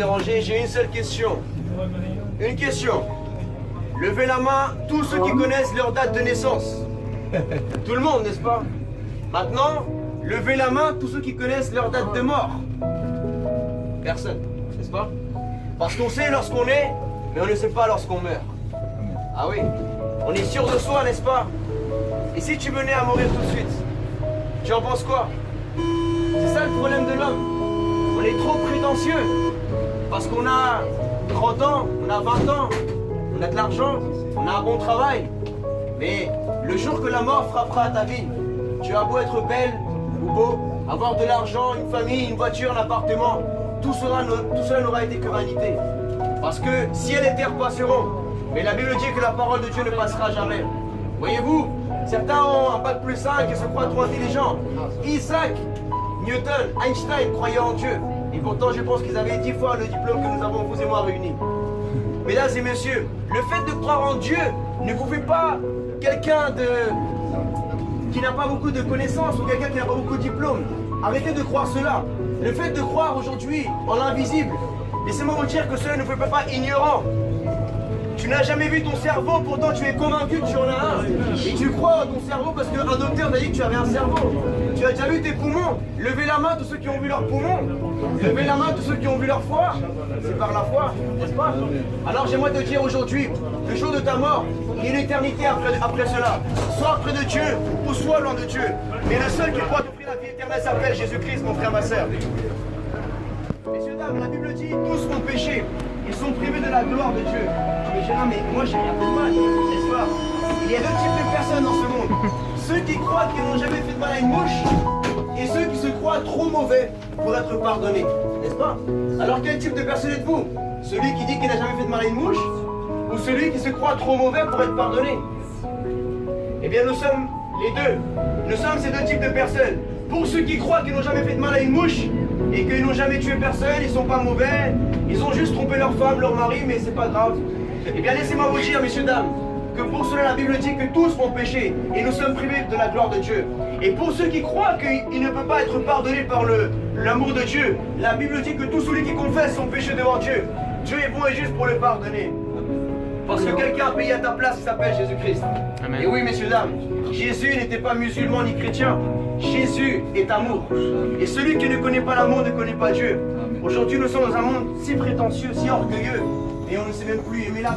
déranger, j'ai une seule question. Une question. Levez la main, tous ceux qui connaissent leur date de naissance. Tout le monde, n'est-ce pas? Maintenant, levez la main, tous ceux qui connaissent leur date de mort. Personne, n'est-ce pas? Parce qu'on sait lorsqu'on est, mais on ne sait pas lorsqu'on meurt. Ah oui, on est sûr de soi, n'est-ce pas? Et si tu venais à mourir tout de suite, tu en penses quoi? C'est ça le problème de l'homme. On est trop prétentieux. Parce qu'on a 30 ans, on a 20 ans, on a de l'argent, on a un bon travail. Mais le jour que la mort frappera à ta vie, tu as beau être belle ou beau, avoir de l'argent, une famille, une voiture, un appartement, tout cela n'aura été que vanité. Parce que ciel et terre passeront, mais la Bible dit que la parole de Dieu ne passera jamais. Voyez-vous, certains ont un bac plus 5 et se croient trop intelligents. Isaac, Newton, Einstein croyaient en Dieu. Et pourtant, je pense qu'ils avaient 10 fois le diplôme que nous avons, vous et moi, réunis. Mesdames et messieurs, le fait de croire en Dieu ne vous fait pas quelqu'un qui n'a pas beaucoup de connaissances ou quelqu'un qui n'a pas beaucoup de diplômes. Arrêtez de croire cela. Le fait de croire aujourd'hui en l'invisible, laissez-moi vous dire que cela ne vous fait pas ignorant. Tu n'as jamais vu ton cerveau, pourtant tu es convaincu que tu en as un. Et tu crois à ton cerveau parce qu'un docteur t'a dit que tu avais un cerveau. Tu as déjà vu tes poumons? Levez la main tous ceux qui ont vu leurs poumons. Levez la main tous ceux qui ont vu leur foie. C'est par la foi, n'est-ce pas? Alors j'aimerais te dire aujourd'hui, le jour de ta mort, il y a une éternité après cela. Soit près de Dieu ou soit loin de Dieu. Mais le seul qui pourra t'offrir la vie éternelle s'appelle Jésus-Christ, mon frère, ma sœur. Messieurs, dames, la Bible dit, tous ont péché. Ils sont privés de la gloire de Dieu. Je me dis, non, mais moi j'ai rien fait de mal, n'est-ce pas? Il y a deux types de personnes dans ce monde. Ceux qui croient qu'ils n'ont jamais fait de mal à une mouche, et ceux qui se croient trop mauvais pour être pardonnés, n'est-ce pas? Alors quel type de personne êtes-vous? Celui qui dit qu'il n'a jamais fait de mal à une mouche, ou celui qui se croit trop mauvais pour être pardonné? Eh bien nous sommes les deux. Nous sommes ces deux types de personnes. Pour ceux qui croient qu'ils n'ont jamais fait de mal à une mouche, et qu'ils n'ont jamais tué personne, ils sont pas mauvais, ils ont juste trompé leur femme, leur mari, mais c'est pas grave. Eh bien laissez-moi vous dire, messieurs, dames, que pour cela la Bible dit que tous ont péché et nous sommes privés de la gloire de Dieu. Et pour ceux qui croient qu'il ne peut pas être pardonné par l'amour de Dieu, la Bible dit que tout celui qui confesse son péché devant Dieu, Dieu est bon et juste pour le pardonner. Parce que quelqu'un a payé à ta place, il s'appelle Jésus-Christ. Et oui, messieurs, dames, Jésus n'était pas musulman ni chrétien. Jésus est amour. Et celui qui ne connaît pas l'amour ne connaît pas Dieu. Aujourd'hui, nous sommes dans un monde si prétentieux, si orgueilleux, et on ne sait même plus aimer la